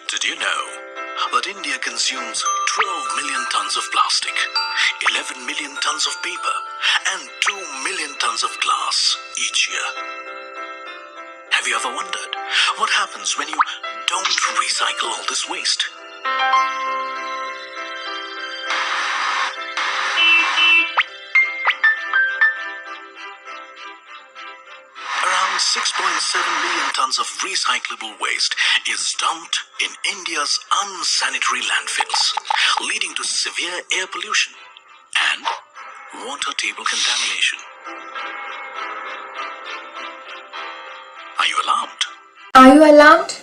Did you know that India consumes 12 million tons of plastic, 11 million tons of paper, and 2 million tons of glass each year? Have you ever wondered what happens when you don't recycle all this waste? Around 6.7 million tons of recyclable waste is dumped in India's unsanitary landfills, leading to severe air pollution and water table contamination. Are you alarmed? Are you alarmed?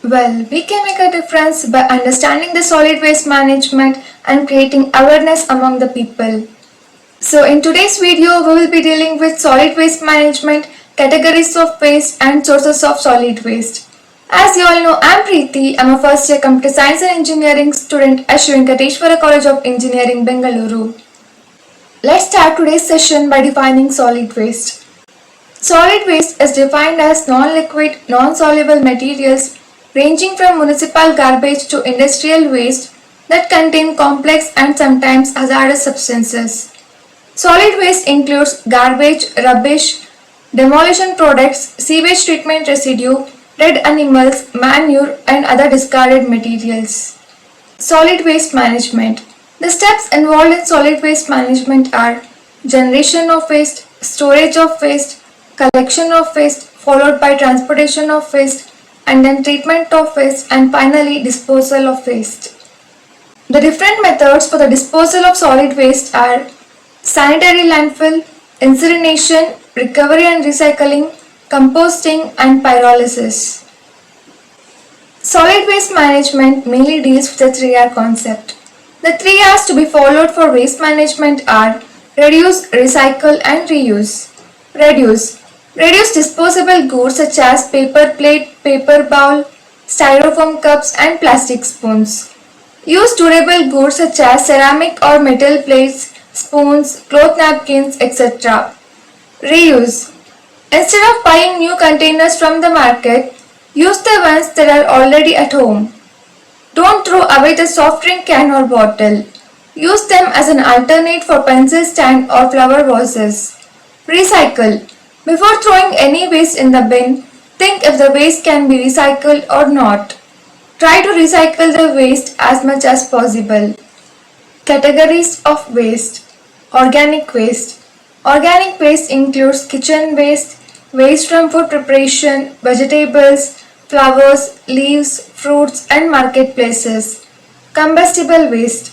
Well, we can make a difference by understanding the solid waste management and creating awareness among the people. So in today's video, we will be dealing with solid waste management, categories of waste and sources of solid waste. As you all know, I am Preeti. I am a first year Computer Science and Engineering student at Shri Venkateshwara College of Engineering, Bengaluru. Let's start today's session by defining solid waste. Solid waste is defined as non-liquid, non-soluble materials ranging from municipal garbage to industrial waste that contain complex and sometimes hazardous substances. Solid waste includes garbage, rubbish, demolition products, sewage treatment residue, dead animals, manure, and other discarded materials. Solid waste management. The steps involved in solid waste management are generation of waste, storage of waste, collection of waste, followed by transportation of waste, and then treatment of waste, and finally disposal of waste. The different methods for the disposal of solid waste are sanitary landfill, incineration, recovery and recycling, composting, and pyrolysis. Solid waste management mainly deals with the 3R concept. The 3 R's to be followed for waste management are reduce, recycle, and reuse. Reduce. Reduce disposable goods such as paper plate, paper bowl, styrofoam cups, and plastic spoons. Use durable goods such as ceramic or metal plates, spoons, cloth napkins, etc. Reuse. Instead of buying new containers from the market, use the ones that are already at home. Don't throw away the soft drink can or bottle. Use them as an alternate for pencil stand or flower vases. Recycle. Before throwing any waste in the bin, think if the waste can be recycled or not. Try to recycle the waste as much as possible. Categories of waste. Organic waste. Organic waste includes kitchen waste, waste from food preparation, vegetables, flowers, leaves, fruits, and marketplaces. Combustible waste.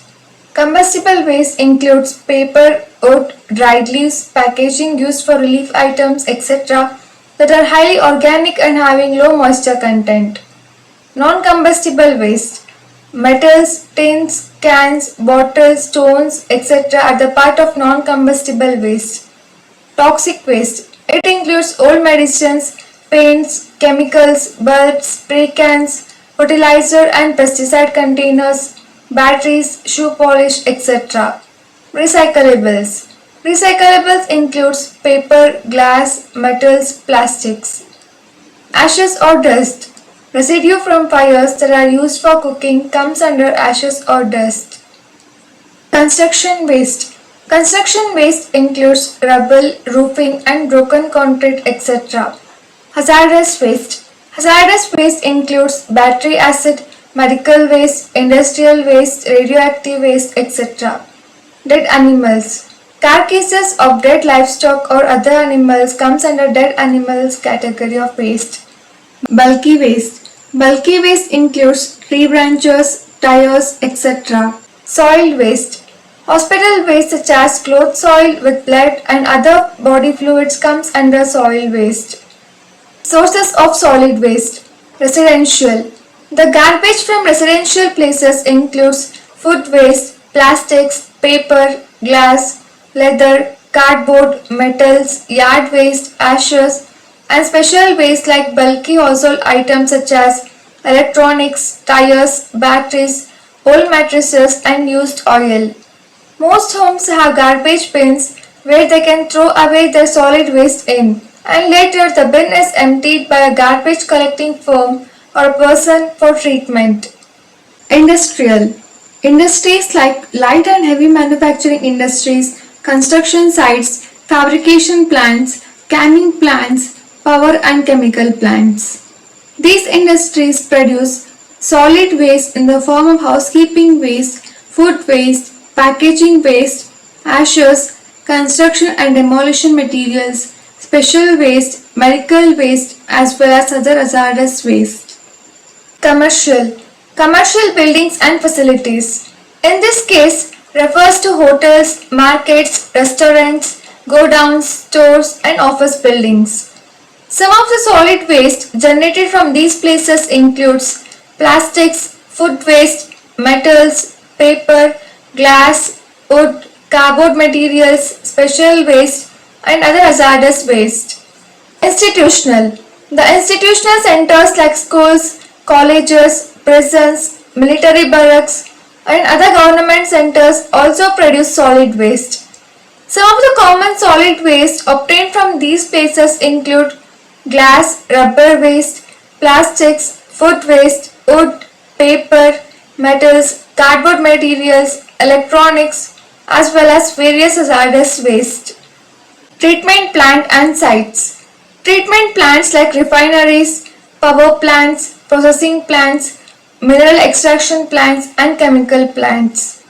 Combustible waste includes paper, wood, dried leaves, packaging used for relief items, etc. that are highly organic and having low moisture content. Non-combustible waste. Metals, tins, cans, bottles, stones, etc. are the part of non-combustible waste. Toxic waste. It includes old medicines, paints, chemicals, bulbs, spray cans, fertilizer and pesticide containers, batteries, shoe polish, etc. Recyclables. Recyclables includes paper, glass, metals, plastics. Ashes or dust. Residue from fires that are used for cooking comes under ashes or dust. Construction waste. Construction waste includes rubble, roofing, and broken concrete, etc. Hazardous waste. Hazardous waste includes battery acid, medical waste, industrial waste, radioactive waste, etc. Dead animals. Carcasses of dead livestock or other animals comes under dead animals category of waste. Bulky waste. Bulky waste includes tree branches, tires, etc. Soil waste. Hospital waste such as cloth soil with blood and other body fluids comes under soil waste. Sources of solid waste. Residential. The garbage from residential places includes food waste, plastics, paper, glass, leather, cardboard, metals, yard waste, ashes, and special waste like bulky household items such as electronics, tires, batteries, old mattresses, and used oil. Most homes have garbage bins where they can throw away their solid waste in, and later the bin is emptied by a garbage collecting firm or a person for treatment. Industrial. Industries like light and heavy manufacturing industries, construction sites, fabrication plants, canning plants, power and chemical plants. These industries produce solid waste in the form of housekeeping waste, food waste, packaging waste, ashes, construction and demolition materials, special waste, medical waste, as well as other hazardous waste. Commercial. Commercial buildings and facilities. In this case, refers to hotels, markets, restaurants, godowns, stores, and office buildings. Some of the solid waste generated from these places includes plastics, food waste, metals, paper, glass, wood, cardboard materials, special waste, and other hazardous waste. Institutional. The institutional centers like schools, colleges, prisons, military barracks, and other government centers also produce solid waste. Some of the common solid waste obtained from these places include glass, rubber waste, plastics, food waste, wood, paper, metals, cardboard materials, electronics, as well as various hazardous waste. Treatment plant and sites. Treatment plants like refineries, power plants, processing plants, mineral extraction plants, and chemical plants.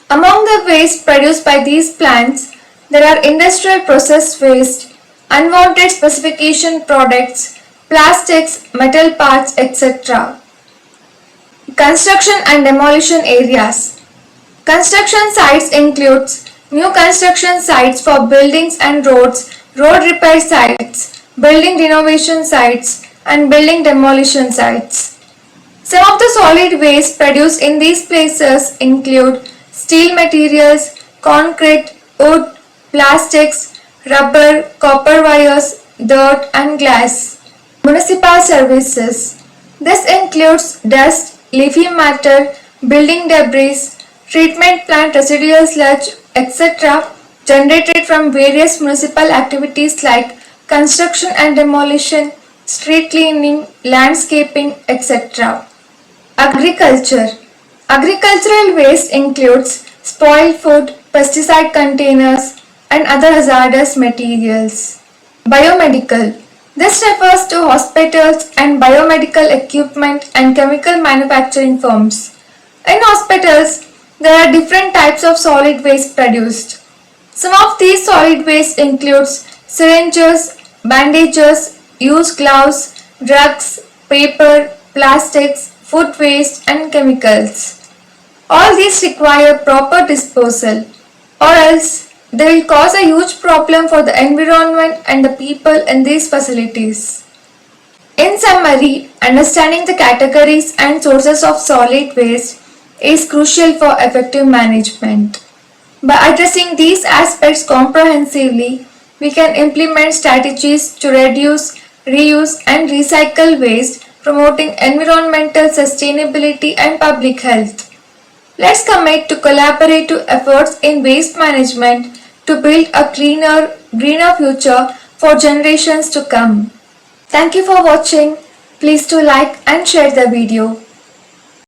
Among the waste produced by these plants, there are industrial process waste, unwanted specification products, plastics, metal parts, etc. Construction and demolition areas. Construction sites includes new construction sites for buildings and roads, road repair sites, building renovation sites, and building demolition sites. Some of the solid waste produced in these places include steel materials, concrete, wood, plastics, rubber, copper wires, dirt, and glass. Municipal services. This includes dust, leafy matter, building debris, treatment plant residual sludge, etc. generated from various municipal activities like construction and demolition, street cleaning, landscaping, etc. Agriculture. Agricultural waste includes spoiled food, pesticide containers, and other hazardous materials. Biomedical. This refers to hospitals and biomedical equipment and chemical manufacturing firms. In hospitals, there are different types of solid waste produced. Some of these solid waste includes syringes, bandages, used gloves, drugs, paper, plastics, food waste, and chemicals. All these require proper disposal, or else they will cause a huge problem for the environment and the people in these facilities. In summary, understanding the categories and sources of solid waste is crucial for effective management. By addressing these aspects comprehensively, we can implement strategies to reduce, reuse, and recycle waste, promoting environmental sustainability and public health. Let's commit to collaborative efforts in waste management to build a cleaner, greener future for generations to come. Thank you for watching. Please do like and share the video.